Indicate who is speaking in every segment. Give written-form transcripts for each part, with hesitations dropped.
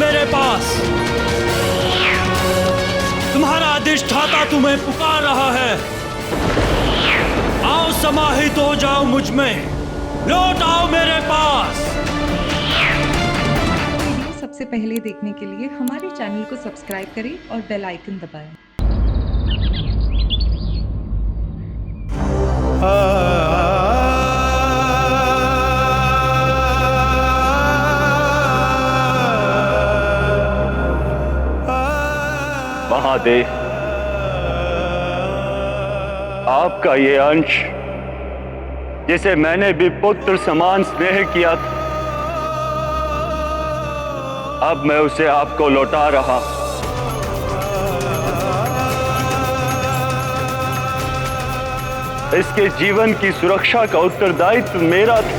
Speaker 1: मेरे पास। तुम्हारा अधिष्ठाता तुम्हें पुकार रहा है। आओ, समाहित हो जाओ मुझ में, लौट आओ मेरे पास।
Speaker 2: वीडियो सबसे पहले देखने के लिए हमारे चैनल को सब्सक्राइब करें और बेल आइकन दबाएं।
Speaker 3: महादेव, आपका ये अंश जिसे मैंने भी पुत्र समान स्नेह किया था, अब मैं उसे आपको लौटा रहा। इसके जीवन की सुरक्षा का उत्तरदायित्व मेरा था,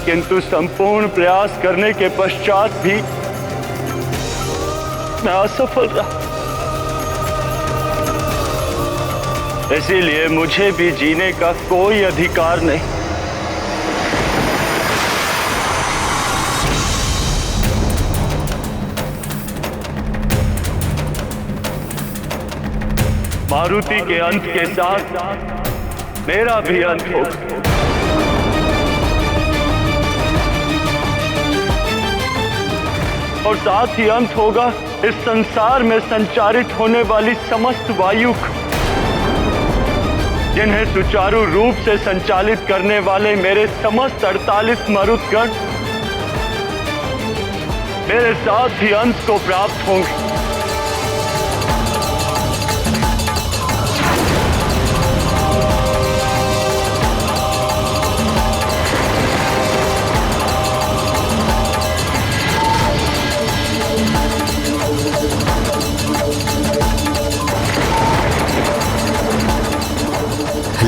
Speaker 3: किंतु संपूर्ण प्रयास करने के पश्चात भी मैं असफल रहा। इसीलिए मुझे भी जीने का कोई अधिकार नहीं। मारुति के अंत के साथ मेरा भी अंत होगा। और साथ ही अंत होगा इस संसार में संचारित होने वाली समस्त वायु, जिन्हें सुचारू रूप से संचालित करने वाले मेरे समस्त 48 मरुतगण मेरे साथ ही अंत को प्राप्त होंगे।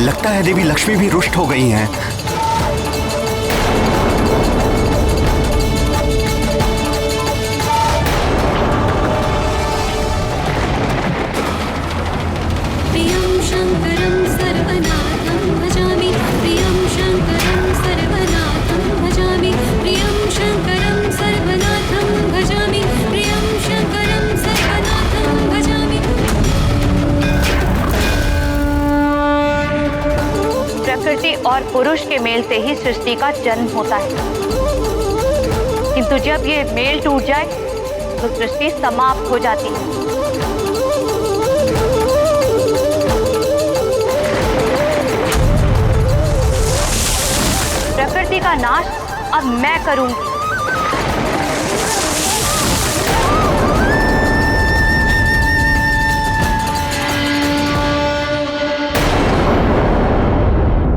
Speaker 4: लगता है देवी लक्ष्मी भी रुष्ट हो गई हैं।
Speaker 5: प्रियं शंकरं सर्वनाथं भजामि, प्रियं शंकरं सर्वनाथं भजामि, प्रियं शंकरं सर्वनाथं भजामि, प्रियं शंकरं सर्वनाथं भजामि।
Speaker 6: प्रकृति और पुरुष के मेल से ही सृष्टि का जन्म होता है, किंतु जब ये मेल टूट जाए तो सृष्टि समाप्त हो जाती है। प्रकृति का नाश अब मैं करूंगी।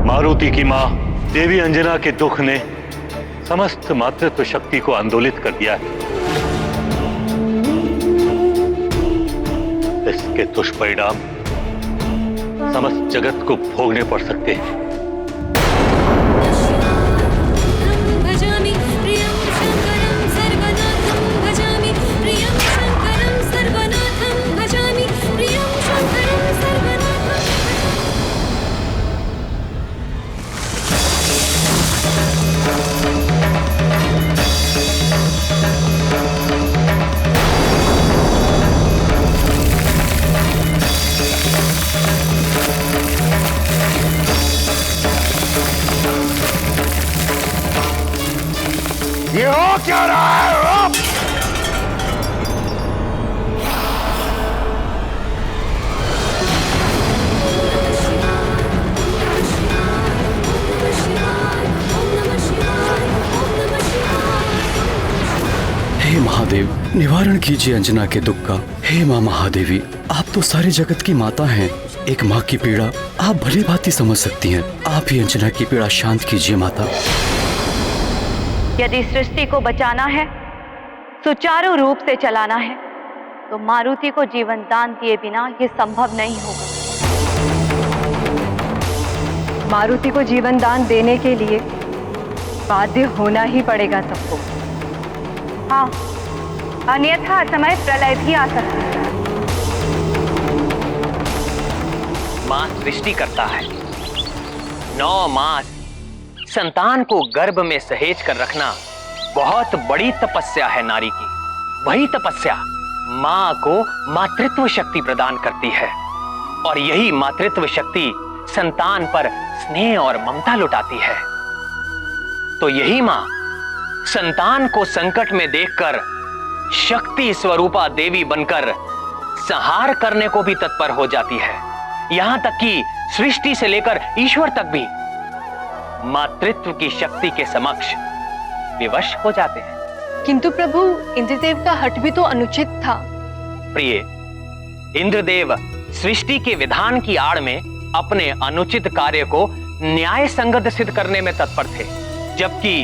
Speaker 3: मारुति की मां देवी अंजना के दुख ने समस्त मातृत्व शक्ति को आंदोलित कर दिया है। इसके दुष्परिणाम समस्त जगत को भोगने पड़ सकते हैं।
Speaker 5: भजामि, प्रियं शंकरं सर्वनाथं भजामि, प्रियं शंकरं सर्वनाथं भजामि, प्रियं शंकरं सर्वनाथं।
Speaker 4: ये हो क्या रहा है?
Speaker 7: हे महादेव, निवारण कीजिए अंजना के दुख का। हे माँ महादेवी, आप तो सारे जगत की माता हैं। एक माँ की पीड़ा आप भली भांति समझ सकती हैं। आप ही अंजना की पीड़ा शांत कीजिए माता।
Speaker 6: यदि सृष्टि को बचाना है, सुचारू रूप से चलाना है, तो मारुति को जीवन दान दिए बिना ये संभव नहीं होगा।
Speaker 8: मारुति को जीवन दान देने के लिए बाध्य होना ही पड़ेगा सबको।
Speaker 6: हाँ, अन्यथा असमय प्रलय भी आ सकता है।
Speaker 9: मां सृष्टि करता है, 9 मास संतान को गर्भ में सहेज कर रखना बहुत बड़ी तपस्या है नारी की। वही तपस्या मां को मातृत्व शक्ति प्रदान करती है और यही मातृत्व शक्ति संतान पर स्नेह और ममता लुटाती है। तो यही मां संतान को संकट में देखकर शक्ति स्वरूपा देवी बनकर संहार करने को भी तत्पर हो जाती है। यहां तक कि सृष्टि से लेकर ईश्वर तक भी मातृत्व की शक्ति के समक्ष विवश हो जाते हैं।
Speaker 8: किंतु प्रभु, इंद्रदेव का हठ भी तो अनुचित था।
Speaker 9: प्रिय, इंद्रदेव सृष्टि के विधान की आड़ में अपने अनुचित कार्य को न्याय संगत सिद्ध करने में तत्पर थे, जबकि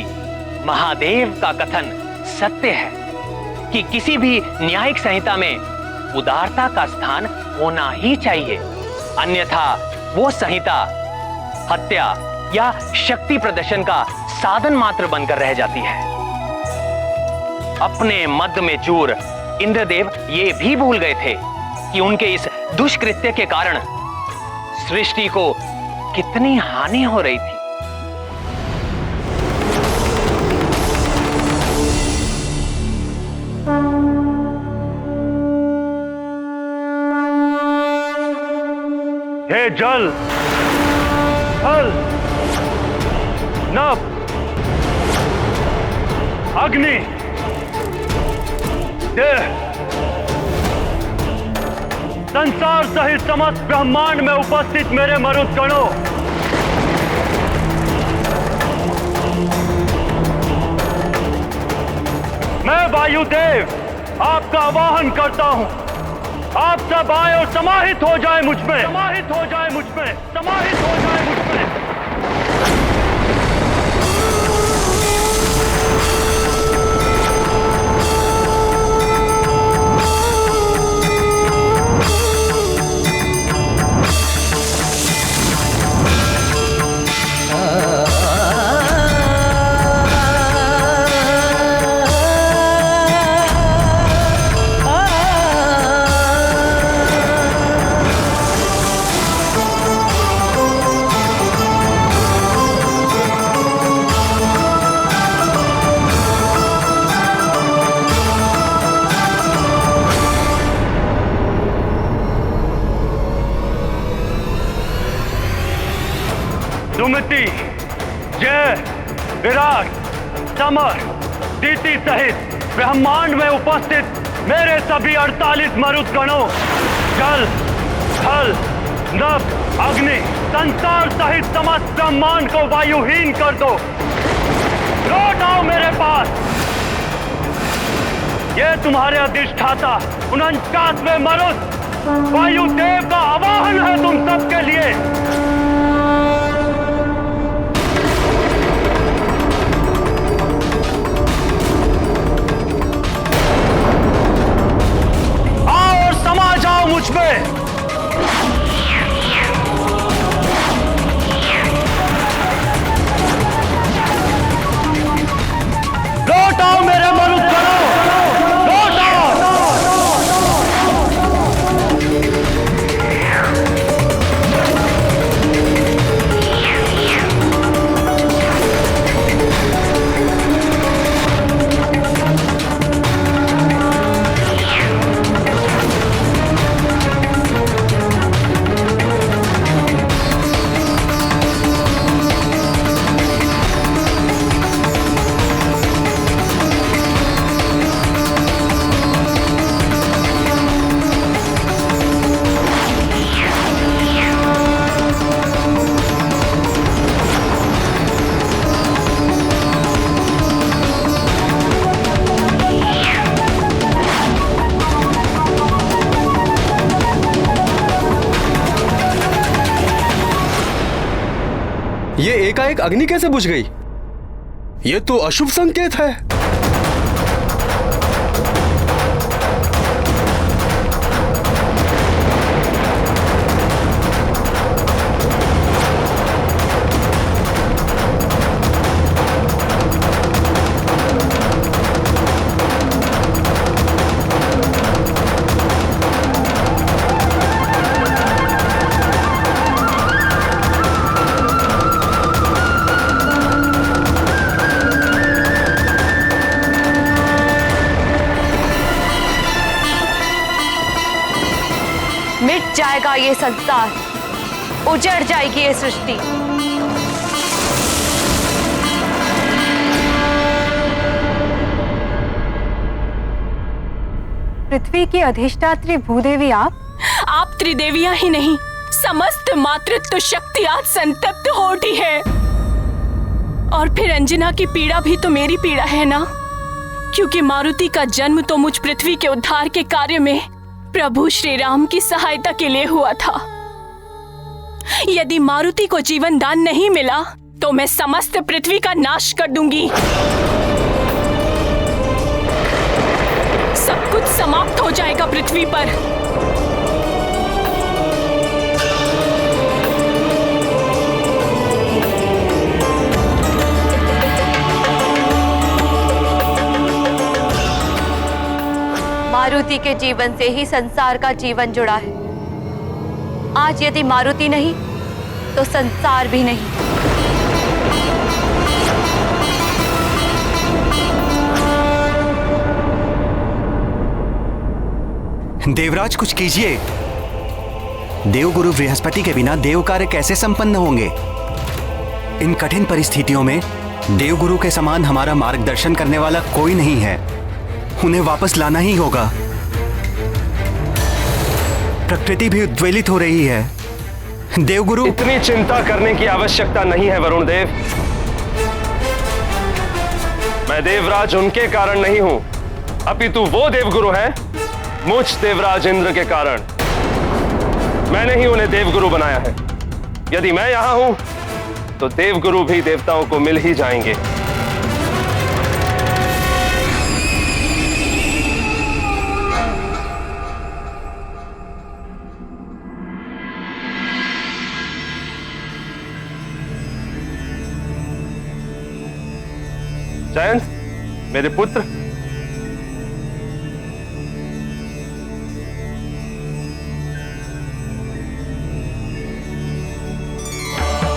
Speaker 9: महादेव का कथन सत्य है कि किसी भी न्यायिक संहिता में उदारता का स्थान होना ही चाहिए, अन्यथा वो संहिता हत्या या शक्ति प्रदर्शन का साधन मात्र बनकर रह जाती है। अपने मद में चूर इंद्रदेव ये भी भूल गए थे कि उनके इस दुष्कृत्य के कारण सृष्टि को कितनी हानि हो रही थी।
Speaker 3: हे जल, थल, नभ, अग्नि, देह, संसार सहित समस्त ब्रह्मांड में उपस्थित मेरे मरुदगणों, मैं वायुदेव आपका आवाहन करता हूं। आप सब आए और समाहित हो जाए मुझ में, समाहित हो जाए मुझ में, समाहित हो जाए मुझ में। सुमति, जय, विराट, समर, दीति सहित ब्रह्मांड में उपस्थित मेरे सभी 48 मरुदगणों, जल, थल, नभ, अग्नि, संसार सहित समस्त ब्रह्मांड को वायुहीन कर दो। लौट आओ मेरे पास। ये तुम्हारे अधिष्ठाता 49वें मरुद वायुदेव का आवाहन है तुम सबके लिए। मुझ में लौट आओ मेरे मरुदगणों, लौट आओ।
Speaker 10: ये एकाएक अग्नि कैसे बुझ गई? ये तो अशुभ संकेत है।
Speaker 6: मिट जाएगा ये संसार, उजड़ जाएगी ये सृष्टि।
Speaker 8: पृथ्वी की अधिष्ठात्री भूदेवी
Speaker 11: आप त्रिदेवियां ही नहीं, समस्त मातृत्व शक्ति आज संतप्त हो उठी है। और फिर अंजना की पीड़ा भी तो मेरी पीड़ा है ना, क्योंकि मारुति का जन्म तो मुझ पृथ्वी के उद्धार के कार्य में प्रभु श्री राम की सहायता के लिए हुआ था। यदि मारुति को जीवन दान नहीं मिला तो मैं समस्त पृथ्वी का नाश कर दूंगी। सब कुछ समाप्त हो जाएगा पृथ्वी पर।
Speaker 6: मारुति के जीवन से ही संसार का जीवन जुड़ा है। आज यदि मारुति नहीं तो संसार भी नहीं।
Speaker 4: देवराज कुछ कीजिए। देवगुरु बृहस्पति के बिना देव कार्य कैसे संपन्न होंगे? इन कठिन परिस्थितियों में देवगुरु के समान हमारा मार्गदर्शन करने वाला कोई नहीं है। उन्हें वापस लाना ही होगा। प्रकृति भी उद्वेलित हो रही है। देवगुरु,
Speaker 10: इतनी चिंता करने की आवश्यकता नहीं है वरुण देव। मैं देवराज उनके कारण नहीं हूं, अपितु वो देवगुरु है मुझ देवराज इंद्र के कारण। मैंने ही उन्हें देवगुरु बनाया है। यदि मैं यहां हूं तो देवगुरु भी देवताओं को मिल ही जाएंगे। जयंत, मेरे पुत्र,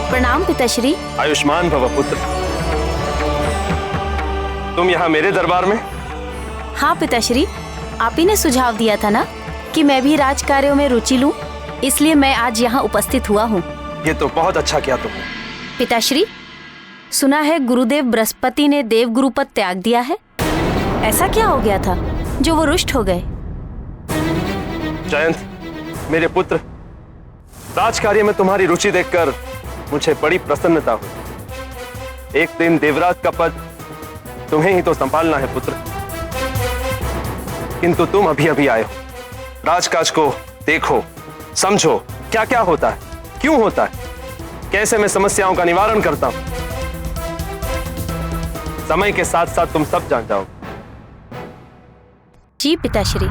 Speaker 11: प्रणाम पिताश्री।
Speaker 10: आयुष्मान भव पुत्र। तुम यहाँ मेरे दरबार में?
Speaker 11: हाँ पिताश्री, आप ही ने सुझाव दिया था ना कि मैं भी राज कार्यों में रुचि लूं, इसलिए मैं आज यहाँ उपस्थित हुआ हूँ।
Speaker 10: ये तो बहुत अच्छा किया तुमने।
Speaker 11: पिताश्री, सुना है गुरुदेव बृहस्पति ने देवगुरु पद त्याग दिया है। ऐसा क्या हो गया था जो वो रुष्ट हो गए?
Speaker 10: जयंत, मेरे पुत्र, राजकार्य में तुम्हारी रुचि देखकर मुझे बड़ी प्रसन्नता हुई। एक दिन देवराज का पद तुम्हें ही तो संभालना है पुत्र, किंतु तुम अभी अभी आए हो। राजकाज को देखो, समझो क्या क्या होता है, क्यों होता है, कैसे मैं समस्याओं का निवारण करता हूं। समय के साथ साथ तुम सब जान जाओ।
Speaker 11: जी पिताश्री।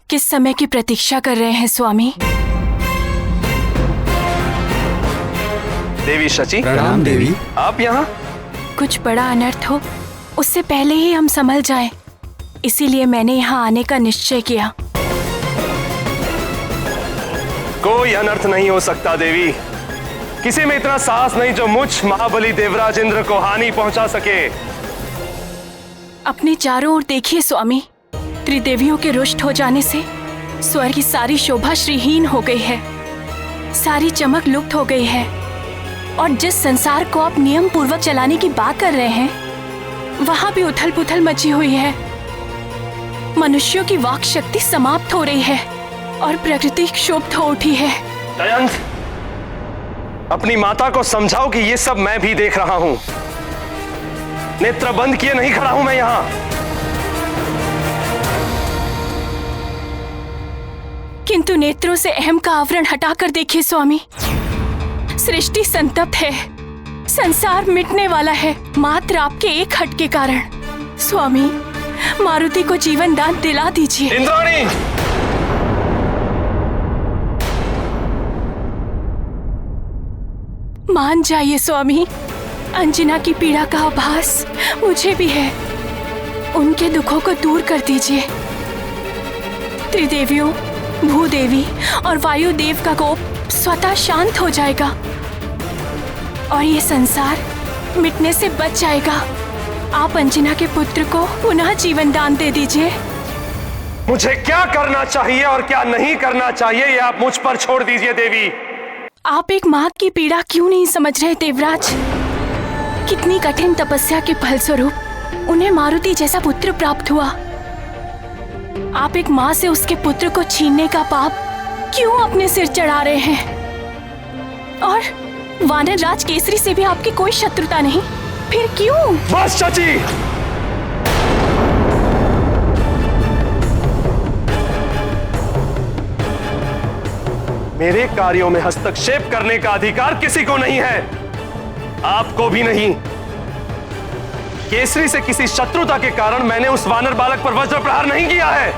Speaker 11: किस समय की प्रतीक्षा कर रहे हैं स्वामी?
Speaker 10: देवी शची।
Speaker 4: प्रणाम देवी।
Speaker 10: आप यहाँ?
Speaker 11: कुछ बड़ा अनर्थ हो उससे पहले ही हम संभल जाएं, इसीलिए मैंने यहाँ आने का निश्चय किया।
Speaker 10: कोई अनर्थ नहीं हो सकता देवी। किसी में इतना साहस नहीं जो मुझ महाबली देवराज इंद्र को हानि पहुंचा सके।
Speaker 11: अपने चारों ओर देखिए स्वामी, त्रिदेवियों के रुष्ट हो जाने से स्वर्ग की सारी शोभा श्रीहीन हो गई है, सारी चमक लुप्त हो गई है। और जिस संसार को आप नियम पूर्वक चलाने की बात कर रहे हैं, वहां भी उथल पुथल मची हुई है। मनुष्यों की वाक शक्ति समाप्त हो रही है और प्रकृति क्षुब्ध हो उठी है।
Speaker 10: जयंत, अपनी माता को समझाओ कि ये सब मैं भी देख रहा हूं। नेत्र बंद किए नहीं खड़ा हूं मैं यहां।
Speaker 11: किंतु नेत्रों से अहम का आवरण हटाकर देखिए स्वामी, सृष्टि संतप्त है, संसार मिटने वाला है मात्र आपके एक हट के कारण। स्वामी, मारुति को जीवन दान दिला दीजिए।
Speaker 10: इंद्राणी!
Speaker 11: मान जाइए स्वामी, अंजना की पीड़ा का आभास मुझे भी है। उनके दुखों को दूर कर दीजिए। त्रिदेवियों, भूदेवी और वायुदेव का कोप स्वतः शांत हो जाएगा और ये संसार मिटने से बच जाएगा। आप अंजना के पुत्र को पुनः जीवन दान दे दीजिए।
Speaker 10: मुझे क्या करना चाहिए और क्या नहीं करना चाहिए ये आप मुझ पर छोड़ दीजिए देवी।
Speaker 11: आप एक माँ की पीड़ा क्यों नहीं समझ रहे देवराज? कितनी कठिन तपस्या के फलस्वरूप उन्हें मारुति जैसा पुत्र प्राप्त हुआ। आप एक माँ से उसके पुत्र को छीनने का पाप क्यों अपने सिर चढ़ा रहे हैं? और वानर राज केसरी से भी आपकी कोई शत्रुता नहीं, फिर क्यों?
Speaker 10: बस चाची, मेरे कार्यों में हस्तक्षेप करने का अधिकार किसी को नहीं है, आपको भी नहीं। केसरी से किसी शत्रुता के कारण मैंने उस वानर बालक पर वज्र प्रहार नहीं किया है।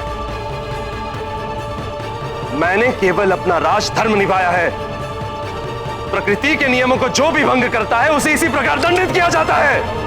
Speaker 10: मैंने केवल अपना राजधर्म निभाया है। प्रकृति के नियमों को जो भी भंग करता है उसे इसी प्रकार दंडित किया जाता है।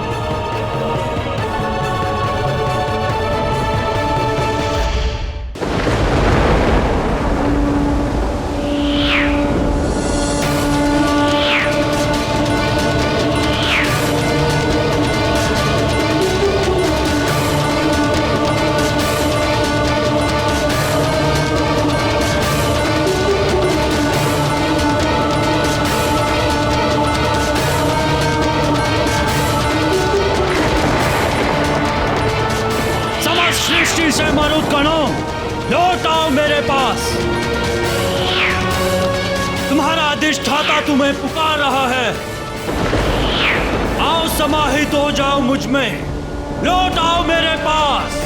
Speaker 1: सृष्टि से मरुत गणों, लौट आओ मेरे पास। तुम्हारा अधिष्ठाता तुम्हें पुकार रहा है। आओ समाहित हो जाओ मुझ में, लौट आओ मेरे पास।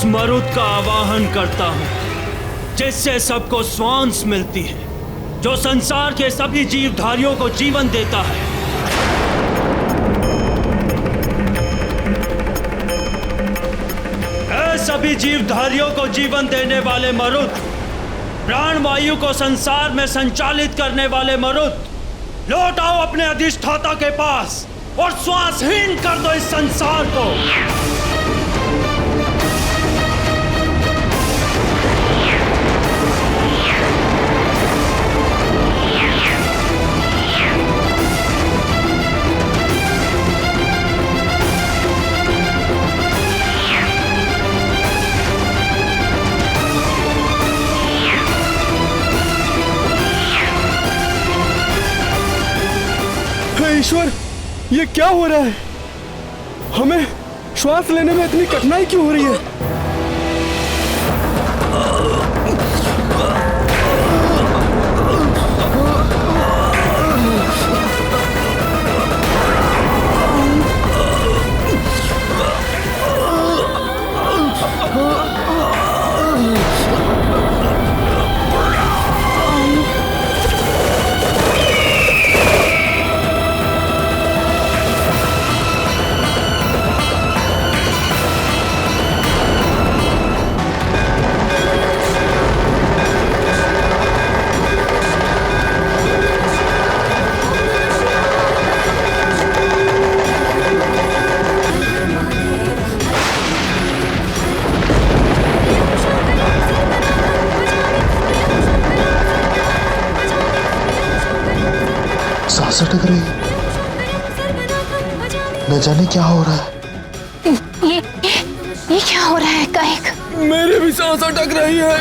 Speaker 1: मरुत का आवाहन करता हूं जिससे सबको श्वास मिलती है, जो संसार के सभी जीवधारियों को जीवन देता है। ऐ सभी जीवधारियों को जीवन देने वाले मरुत, प्राणवायु को संसार में संचालित करने वाले मरुत, लौट आओ अपने अधिष्ठाता के पास और श्वासहीन कर दो इस संसार को।
Speaker 12: ईश्वर, ये क्या हो रहा है? हमें श्वास लेने में इतनी कठिनाई क्यों हो रही है?
Speaker 13: सांस अटक रही, न जाने क्या हो रहा है।
Speaker 11: ये क्या हो रहा है कायक?
Speaker 12: मेरे भी सांस अटक रही है।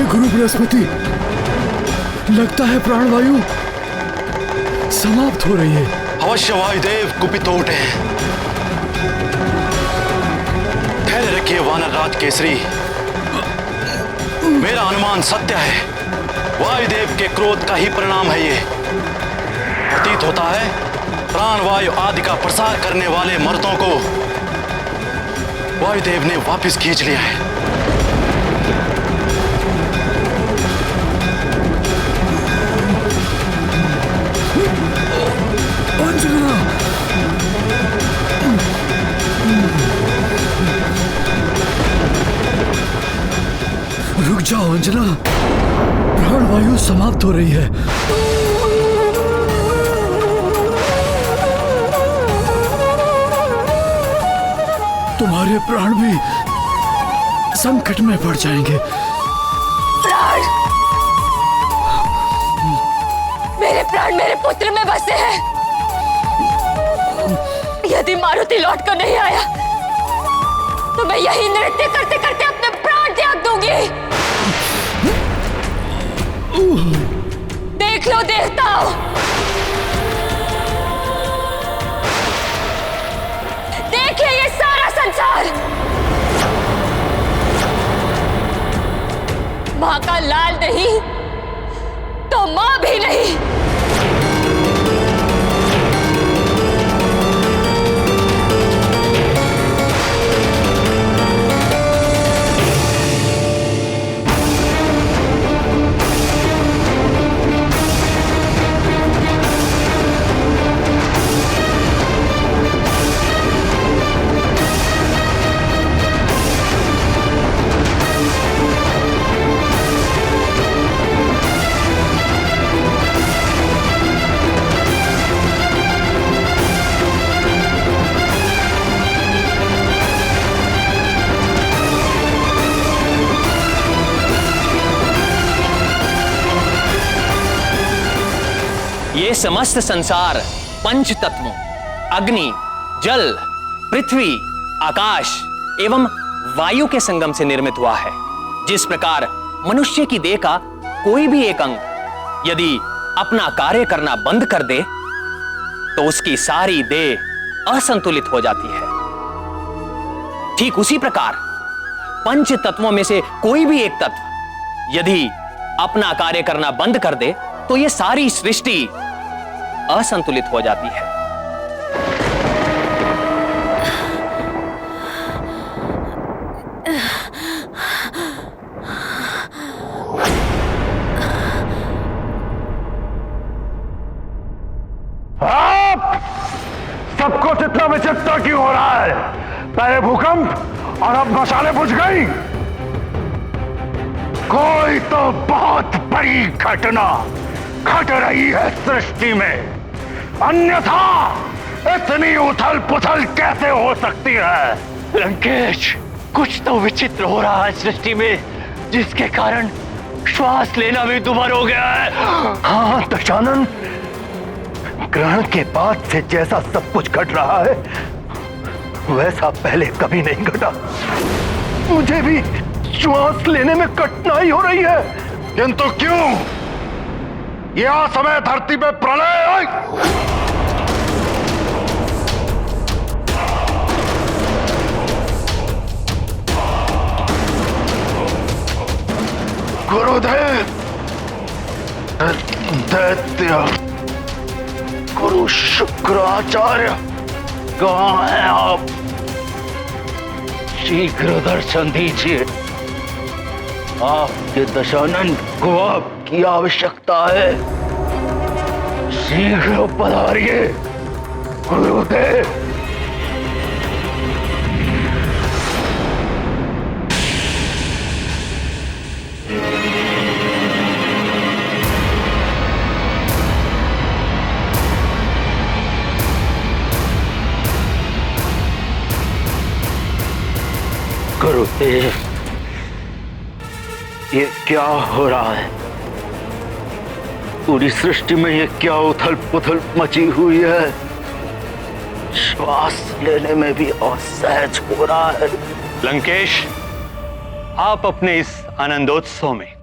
Speaker 12: गुरु बृहस्पति, लगता है प्राणवायु
Speaker 7: समाप्त हो रही है।
Speaker 4: अवश्य वायुदेव कुपित हो उठे हैं। धैर्य रखिए वानर राज केसरी, मेरा अनुमान सत्य है। वायुदेव के क्रोध का ही परिणाम है ये। प्रतीत होता है प्राणवायु आदि का प्रसार करने वाले मर्दों को वायुदेव ने वापस खींच लिया है।
Speaker 7: अंजना, रुक जाओ अंजना, प्राणवायु समाप्त हो रही है। तुम्हारे प्राण भी संकट में पड़ जाएंगे।
Speaker 11: प्राण, मेरे प्राण मेरे पुत्र में बसे हैं। यदि मारुति लौट कर नहीं आया तो मैं यही नृत्य करते करते अपने प्राण त्याग दूंगी। देख लो देवताओं, देखिए ये सारा संसार मां का लाल नहीं तो मां भी नहीं।
Speaker 9: ये समस्त संसार पंच तत्वों अग्नि, जल, पृथ्वी, आकाश एवं वायु के संगम से निर्मित हुआ है। जिस प्रकार मनुष्य की देह का कोई भी एक अंग यदि अपना कार्य करना बंद कर दे तो उसकी सारी देह असंतुलित हो जाती है, ठीक उसी प्रकार पंच तत्वों में से कोई भी एक तत्व यदि अपना कार्य करना बंद कर दे तो यह सारी सृष्टि असंतुलित हो जाती है।
Speaker 3: आप सबको इतना विचित्र क्यों हो रहा है? पहले भूकंप और अब मसाले बुझ गई। कोई तो बहुत बड़ी घटना घट रही है सृष्टि में, अन्यथा इतनी उथल पुथल कैसे हो सकती है?
Speaker 9: लंकेश, कुछ तो विचित्र हो रहा है सृष्टि में, जिसके कारण श्वास लेना भी दुभर हो गया है।
Speaker 3: हाँ दशानन, ग्रहण के बाद से जैसा सब कुछ घट रहा है वैसा पहले कभी नहीं घटा। मुझे भी श्वास लेने में कठिनाई हो रही है। किंतु क्यों? यह समय धरती पे प्रलय। गुरुदेव, दैत्य गुरु शुक्राचार्य, कहाँ हैं आप? शीघ्र दर्शन दीजिए। आपके दशानन को आपकी आवश्यकता है। शीघ्र पधारिए गुरुदेव। गुरुदेव, ये क्या हो रहा है? पूरी सृष्टि में ये क्या उथल पुथल मची हुई है? श्वास लेने में भी असहज हो रहा है।
Speaker 14: लंकेश, आप अपने इस आनंदोत्सव में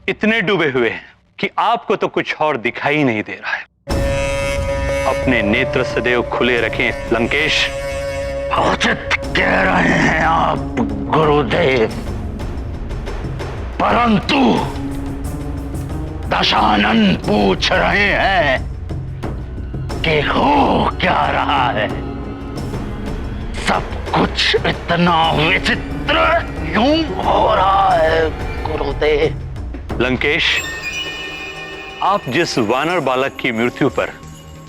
Speaker 14: इतने डूबे हुए हैं कि आपको तो कुछ और दिखाई नहीं दे रहा है। अपने नेत्र सदैव खुले रखें लंकेश।
Speaker 3: उचित कह रहे हैं आप गुरुदेव, परंतु दशानन पूछ रहे हैं कि हो क्या रहा है। सब कुछ इतना विचित्र क्यों हो रहा है गुरुदेव?
Speaker 14: लंकेश, आप जिस वानर बालक की मृत्यु पर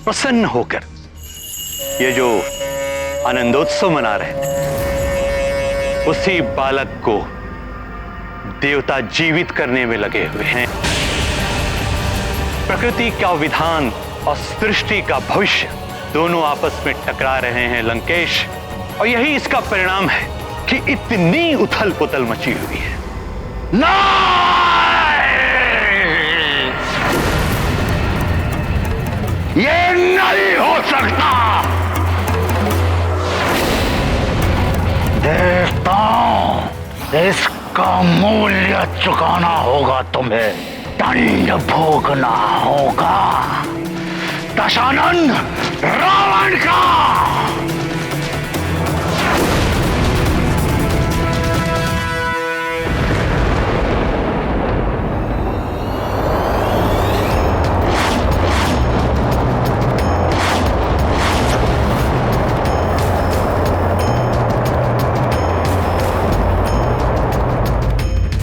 Speaker 14: प्रसन्न होकर ये जो आनंदोत्सव मना रहे थे, उसी बालक को देवता जीवित करने में लगे हुए हैं। प्रकृति का विधान और सृष्टि का भविष्य दोनों आपस में टकरा रहे हैं लंकेश, और यही इसका परिणाम है कि इतनी उथल पुथल मची हुई है।
Speaker 3: ये नहीं हो सकता। देवताओं, इसका मूल्य चुकाना होगा तुम्हें, दंड भोगना होगा दशानन रावण का।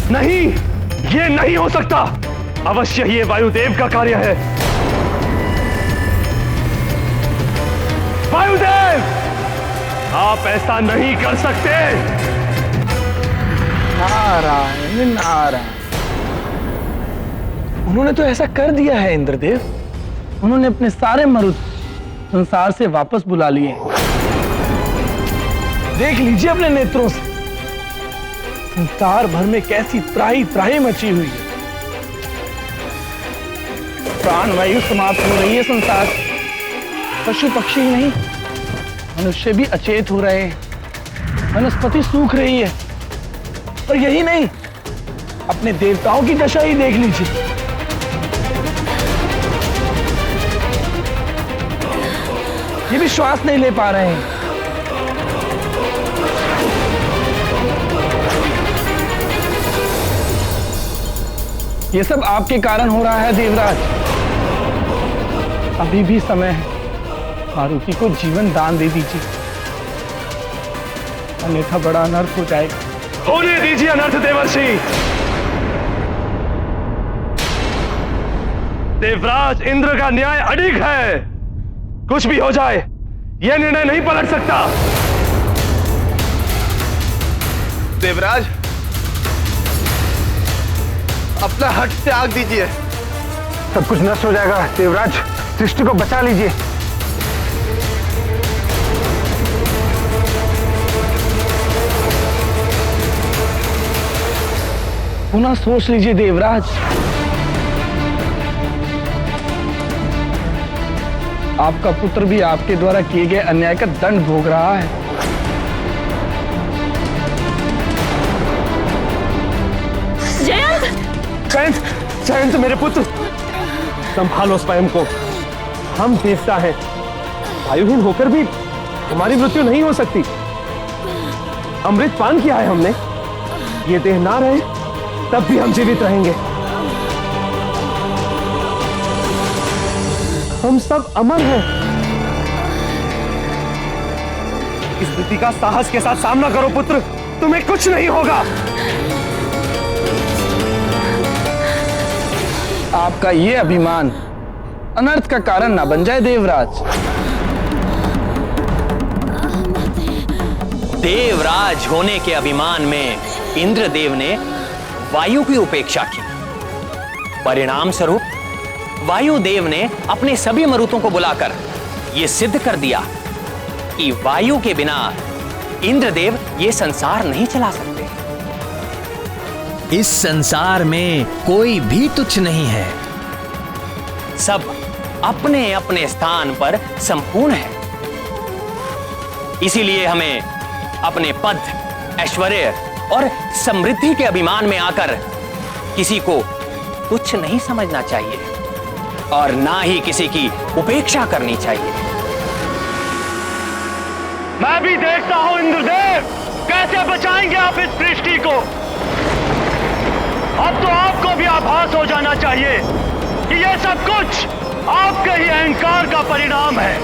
Speaker 10: नहीं, ये नहीं हो सकता। अवश्य ये वायुदेव का कार्य है। वायुदेव, आप ऐसा नहीं कर सकते।
Speaker 12: नारायण नारायण, उन्होंने तो ऐसा कर दिया है इंद्रदेव। उन्होंने अपने सारे मरुत संसार से वापस बुला लिए। देख लीजिए अपने नेत्रों से, संसार भर में कैसी त्राही त्राही मची हुई है। प्राणवायु समाप्त हो रही है संसार। पशु पक्षी ही नहीं, मनुष्य भी अचेत हो रहे हैं। वनस्पति सूख रही है। और यही नहीं, अपने देवताओं की दशा ही देख लीजिए। ये भी श्वास नहीं ले पा रहे हैं। ये सब आपके कारण हो रहा है देवराज। अभी भी समय है, मारुति को जीवन दान दे दीजिए, अन्यथा बड़ा अनर्थ हो जाएगा।
Speaker 10: होने दीजिए अनर्थ देवर्षि। देवराज इंद्र का न्याय अडिग है। कुछ भी हो जाए, यह निर्णय नहीं पलट सकता।
Speaker 15: देवराज, अपना हट त्याग दीजिए।
Speaker 3: सब कुछ नष्ट हो जाएगा देवराज, सृष्टि को बचा लीजिए।
Speaker 12: पुनः सोच लीजिए देवराज। आपका पुत्र भी आपके द्वारा किए गए अन्याय का दंड भोग रहा है।
Speaker 10: जयंत, जयंत मेरे पुत्र, संभालो स्वयं को। हम देवता हैं, आयुहीन होकर भी हमारी मृत्यु नहीं हो सकती। अमृत पान किया है हमने, ये देह ना रहे तब भी हम जीवित रहेंगे। हम सब अमर हैं। इस स्थिति का साहस के साथ सामना करो पुत्र, तुम्हें कुछ नहीं होगा।
Speaker 12: आपका ये अभिमान अनर्थ का कारण ना बन जाए देवराज।
Speaker 9: देवराज होने के अभिमान में इंद्रदेव ने वायु की उपेक्षा की। परिणाम स्वरूप वायुदेव ने अपने सभी मरुतों को बुलाकर यह सिद्ध कर दिया कि वायु के बिना इंद्रदेव ये संसार नहीं चला सकते।
Speaker 16: इस संसार में कोई भी तुच्छ नहीं है।
Speaker 9: सब अपने अपने स्थान पर संपूर्ण है। इसीलिए हमें अपने पद, ऐश्वर्य और समृद्धि के अभिमान में आकर किसी को तुच्छ नहीं समझना चाहिए। और ना ही किसी की उपेक्षा करनी चाहिए।
Speaker 1: मैं भी देखता हूं इंद्रदेव, कैसे बचाएंगे आप इस सृष्टि को। अब तो आपको भी आभास हो जाना चाहिए कि ये सब कुछ आपके ही अहंकार का परिणाम है।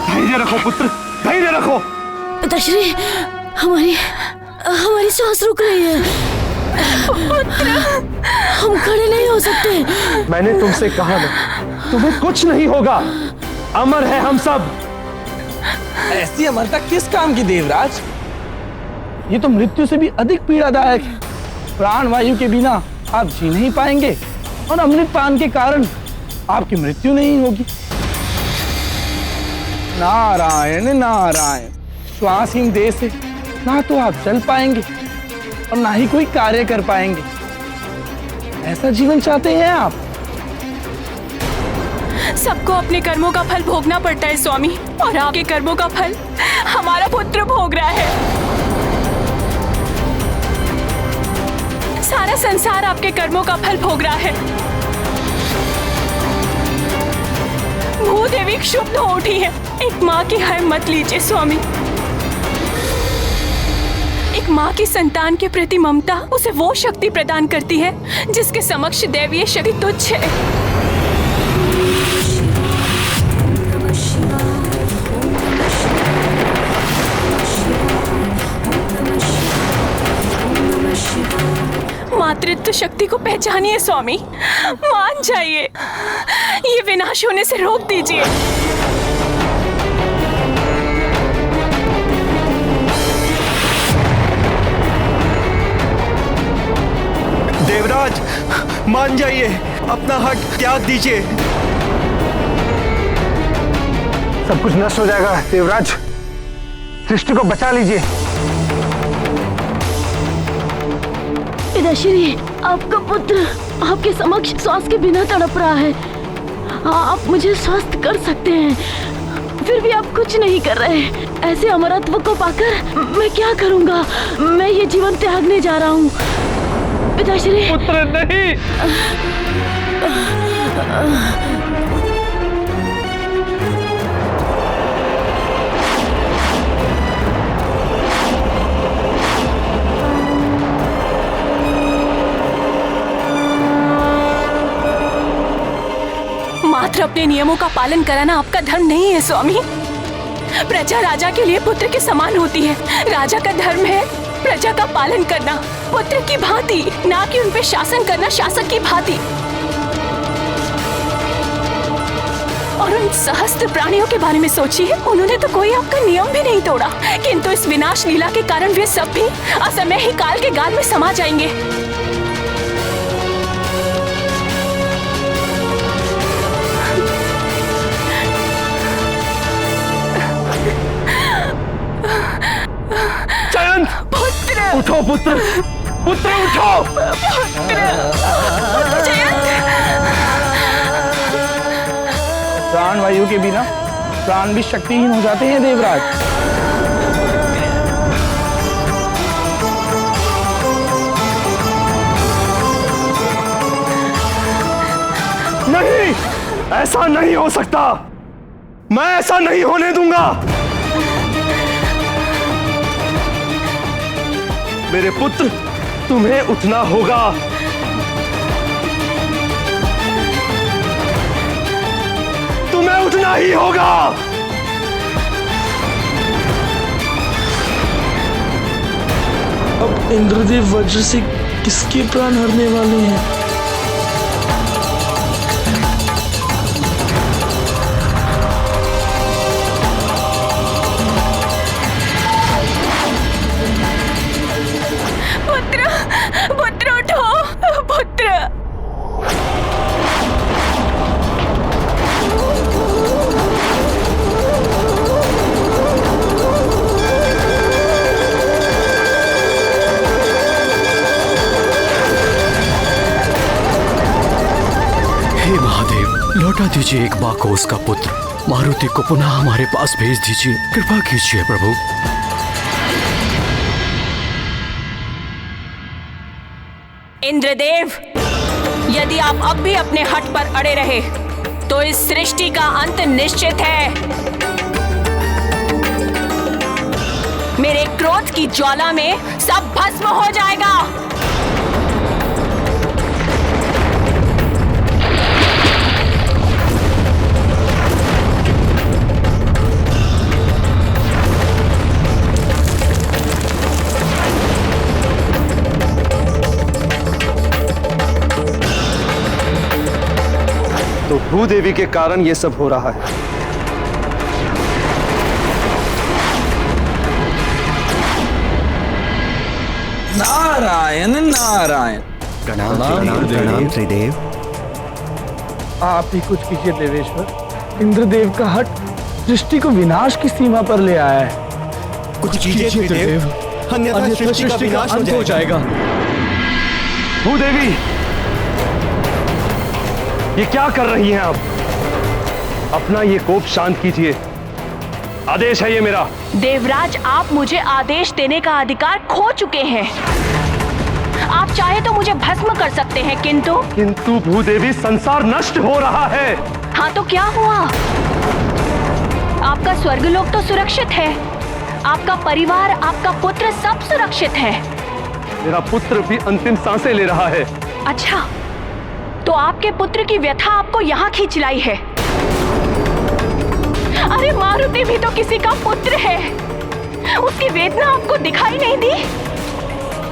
Speaker 15: धैर्य रखो पुत्र, धैर्य रखो।
Speaker 5: पिताश्री, हमारी सांस रुक रही है। पुत्र, हम खड़े नहीं हो सकते।
Speaker 15: मैंने तुमसे कहा ना, तुम्हें कुछ नहीं होगा। अमर है हम सब।
Speaker 12: ऐसी अमरता किस काम की देवराज? ये तो मृत्यु से भी अधिक पीड़ादायक है। प्राण वायु के बिना आप जी नहीं पाएंगे और अमृत पान के कारण आपकी मृत्यु नहीं होगी। नारायण नारायण। श्वासहीन देह से ना तो आप चल पाएंगे और ना ही कोई कार्य कर पाएंगे। ऐसा जीवन चाहते हैं आप?
Speaker 11: सबको अपने कर्मों का फल भोगना पड़ता है स्वामी, और आपके कर्मों का फल हमारा पुत्र भोग रहा है। सारा संसार आपके कर्मों का फल भोग रहा है। भूदेवी क्षुब्ध हो उठी है। एक माँ की हाय मत लीजिए स्वामी। एक माँ की संतान के प्रति ममता उसे वो शक्ति प्रदान करती है जिसके समक्ष दैवीय शक्ति तुच्छ है। मातृत्व शक्ति को पहचानिए स्वामी, मान जाइए, ये विनाश होने से रोक दीजिए।
Speaker 4: देवराज, मान जाइए, अपना हट त्याग दीजिए।
Speaker 3: सब कुछ नष्ट हो जाएगा देवराज, सृष्टि को बचा लीजिए।
Speaker 5: पिताश्री, आपका पुत्र आपके समक्ष श्वास के बिना तड़प रहा है। आप मुझे स्वस्थ कर सकते हैं, फिर भी आप कुछ नहीं कर रहे। ऐसे अमरत्व को पाकर मैं क्या करूंगा? मैं ये जीवन त्यागने जा रहा हूँ। पिताश्री,
Speaker 15: पुत्र नहीं।
Speaker 11: मात्र अपने नियमों का पालन कराना आपका धर्म नहीं है स्वामी। प्रजा राजा के लिए पुत्र के समान होती है। राजा का धर्म है प्रजा का पालन करना पुत्र की भांति, ना कि उन पे शासन करना शासक की भांति। और उन सहस्त्र प्राणियों के बारे में सोचिए, उन्होंने तो कोई आपका नियम भी नहीं तोड़ा, किंतु इस विनाश लीला के कारण वे सब भी असमय ही काल के गाल में समा जाएंगे।
Speaker 15: पुत्र, उठो पुत्र, पुत्र उठो।
Speaker 12: प्राण वायु के बिना प्राण भी शक्तिहीन हो जाते हैं देवराज।
Speaker 15: नहीं, ऐसा नहीं हो सकता। मैं ऐसा नहीं होने दूंगा। मेरे पुत्र, तुम्हें उठना होगा। तुम्हें उठना ही होगा।
Speaker 12: अब इंद्रदेव वज्र से किसके प्राण हरने वाले हैं?
Speaker 11: पुत्र उठो, पुत्र।
Speaker 7: हे महादेव, लौटा दीजिए एक बाकोस का पुत्र। मारुति को पुनः हमारे पास भेज दीजिए, कृपा कीजिए प्रभु।
Speaker 11: इंद्रदेव, यदि आप अब भी अपने हट पर अड़े रहे तो इस सृष्टि का अंत निश्चित है। मेरे क्रोध की ज्वाला में सब भस्म हो जाएगा।
Speaker 10: तो भूदेवी के कारण ये सब हो रहा है।
Speaker 16: नारायण नारायण।
Speaker 4: प्रणाम प्रणाम त्रिदेव।
Speaker 12: आप ही कुछ कीजिए देवेश्वर। इंद्रदेव का हट सृष्टि को विनाश की सीमा पर ले आया है।
Speaker 4: कुछ कीजिए त्रिदेव, अन्यथा सृष्टि का विनाश हो जाएगा।
Speaker 10: भूदेवी, ये क्या कर रही हैं आप? अपना ये कोप शांत कीजिए, आदेश है ये मेरा।
Speaker 11: देवराज, आप मुझे आदेश देने का अधिकार खो चुके हैं। आप चाहे तो मुझे भस्म कर सकते हैं, किंतु
Speaker 10: भूदेवी, संसार नष्ट हो रहा है।
Speaker 11: हाँ तो क्या हुआ? आपका स्वर्गलोक तो सुरक्षित है, आपका परिवार, आपका पुत्र सब सुरक्षित है।
Speaker 10: मेरा पुत्र भी अंतिम सांसें ले रहा है।
Speaker 11: अच्छा, तो आपके पुत्र की व्यथा आपको यहाँ खींच लाई है। अरे मारुति भी तो किसी का पुत्र है, उसकी वेदना आपको दिखाई नहीं दी?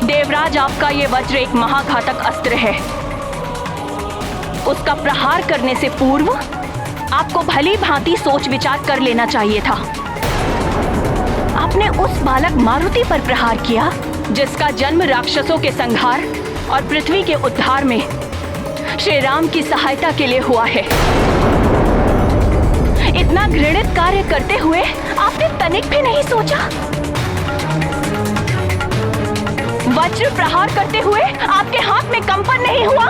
Speaker 11: देवराज, आपका ये वज्र एक महाघातक अस्त्र है। उसका प्रहार करने से पूर्व आपको भली भांति सोच विचार कर लेना चाहिए था। आपने उस बालक मारुति पर प्रहार किया जिसका जन्म राक्षसों के संहार और पृथ्वी के उद्धार में श्री राम की सहायता के लिए हुआ है। इतना घृणित कार्य करते हुए आपने तनिक भी नहीं सोचा? वज्र प्रहार करते हुए आपके हाथ में कंपन नहीं हुआ?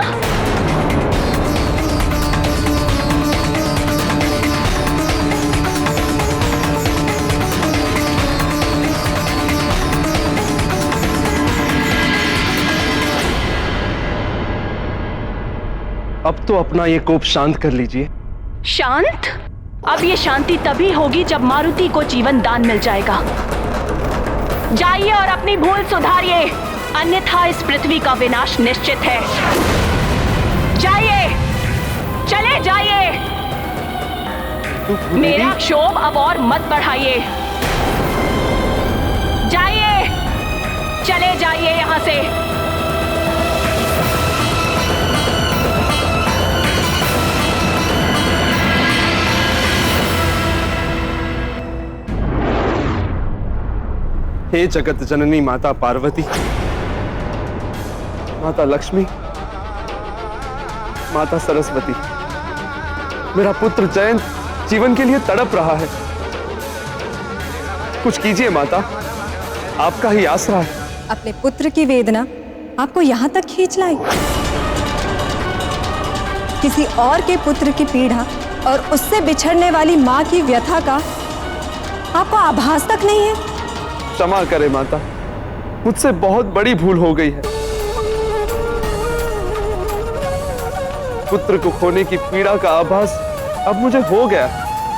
Speaker 10: अब तो अपना ये कोप शांत कर लीजिए।
Speaker 11: शांत? अब ये शांति तभी होगी जब मारुति को जीवन दान मिल जाएगा। जाइए और अपनी भूल सुधारिए, अन्यथा इस पृथ्वी का विनाश निश्चित है। जाइए, चले जाइए। मेरा क्षोभ अब और मत बढ़ाइए। जाइए, चले जाइए यहां से।
Speaker 10: हे जगत जननी माता पार्वती, माता लक्ष्मी, माता सरस्वती, मेरा पुत्र जयंत जीवन के लिए तड़प रहा है। कुछ कीजिए माता, आपका ही आसरा है।
Speaker 8: अपने पुत्र की वेदना आपको यहाँ तक खींच लाई। किसी और के पुत्र की पीड़ा और उससे बिछड़ने वाली माँ की व्यथा का आपको आभास तक नहीं है।
Speaker 10: क्षमा करे माता, मुझसे बहुत बड़ी भूल हो गई है। पुत्र को खोने की पीड़ा का आभास अब मुझे हो गया।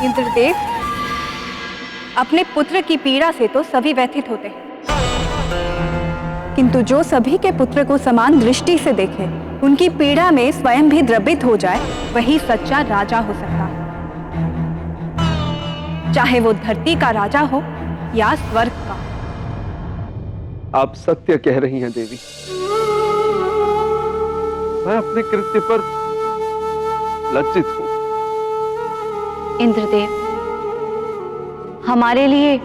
Speaker 8: इंद्रदेव, अपने पुत्र की पीड़ा से तो सभी व्यथित होते हैं, किंतु जो सभी के पुत्र को समान दृष्टि से देखे, उनकी पीड़ा में स्वयं भी द्रवित हो जाए, वही सच्चा राजा हो सकता है। चाहे वो धरती का राजा हो या स्वर्ग का।
Speaker 10: आप सत्य कह रही हैं देवी। मैं अपने कृत्य पर लज्जित हूं।
Speaker 6: इंद्रदेव, हमारे लिए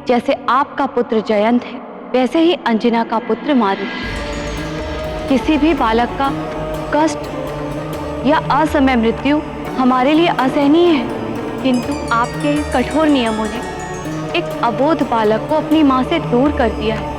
Speaker 6: जैसे आपका पुत्र जयंत है, वैसे ही अंजना का पुत्र मारुति। किसी भी बालक का कष्ट या असमय मृत्यु हमारे लिए असहनीय है, किंतु आपके कठोर नियमों ने एक अबोध बालक को अपनी मां से दूर कर दिया है।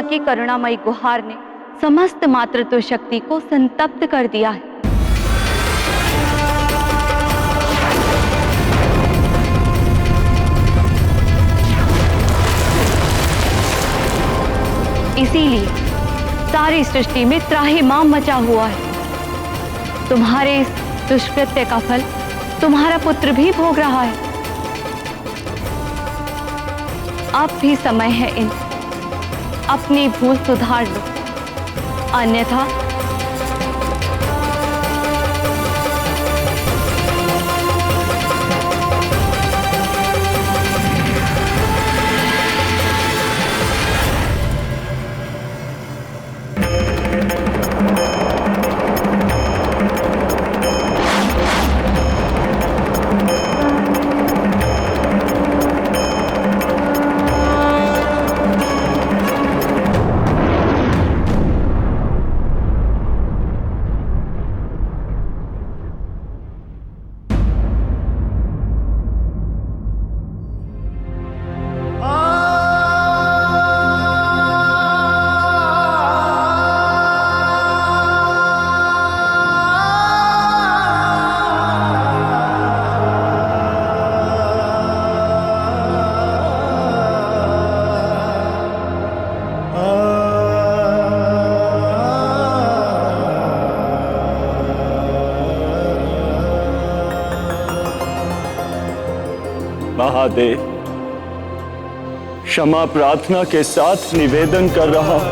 Speaker 6: की करुणामयी गुहार ने समस्त मातृत्व शक्ति को संतप्त कर दिया है। इसीलिए सारी सृष्टि में त्राहिमाम मचा हुआ है। तुम्हारे इस दुष्कृत्य का फल तुम्हारा पुत्र भी भोग रहा है। अब भी समय है इन अपनी भूल सुधार लो, अन्यथा
Speaker 17: महादेव, क्षमा प्रार्थना के साथ निवेदन कर रहा हूं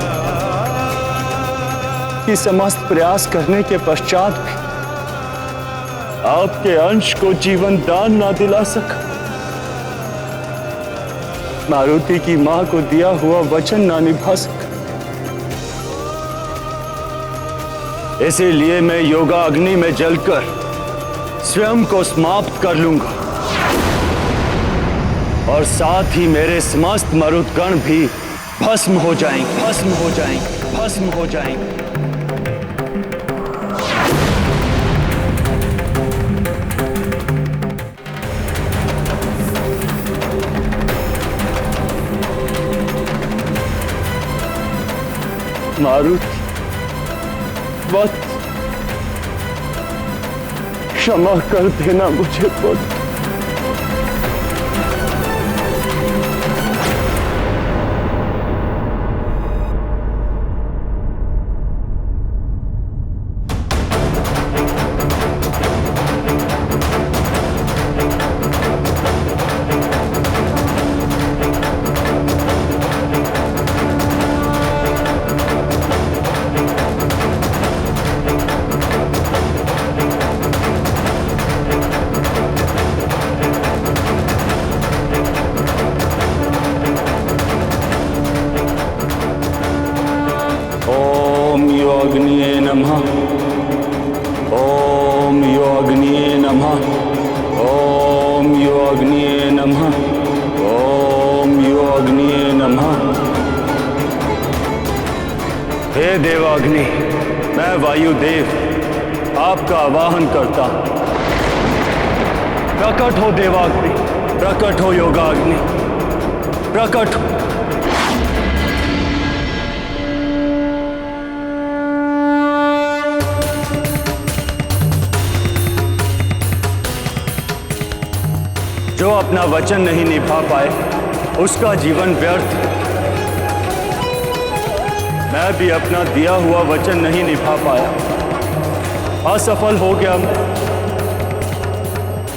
Speaker 17: कि समस्त प्रयास करने के पश्चात भी आपके अंश को जीवन दान ना दिला सका। मारुति की मां को दिया हुआ वचन ना निभा सका। इसीलिए मैं योगा अग्नि में जलकर स्वयं को समाप्त कर लूंगा और साथ ही मेरे समस्त मरुदगण भी भस्म हो जाएंगे, भस्म हो जाएंगे, भस्म हो जाएंगे। मारुति, वत्स, क्षमा कर देना मुझे पुत्र। अग्निये नमः। ओम यो अग्निये नमः। ओम यो अग्निये नमः। ओम यो अग्निये नमः। हे देवाग्नि, मैं वायुदेव आपका आवाहन करता हूं। प्रकट हो देवाग्नि, प्रकट हो योगाग्नि, प्रकट हो। जो अपना वचन नहीं निभा पाए उसका जीवन व्यर्थ है। मैं भी अपना दिया हुआ वचन नहीं निभा पाया, असफल हो गया।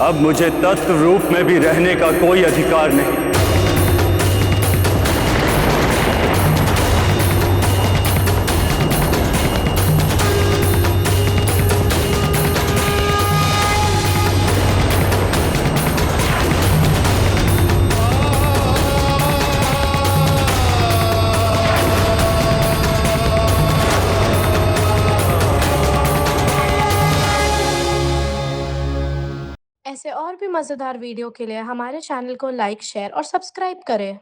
Speaker 17: अब मुझे तत्व रूप में भी रहने का कोई अधिकार नहीं।
Speaker 18: ऐसे और भी मज़ेदार वीडियो के लिए हमारे चैनल को लाइक, शेयर और सब्सक्राइब करें।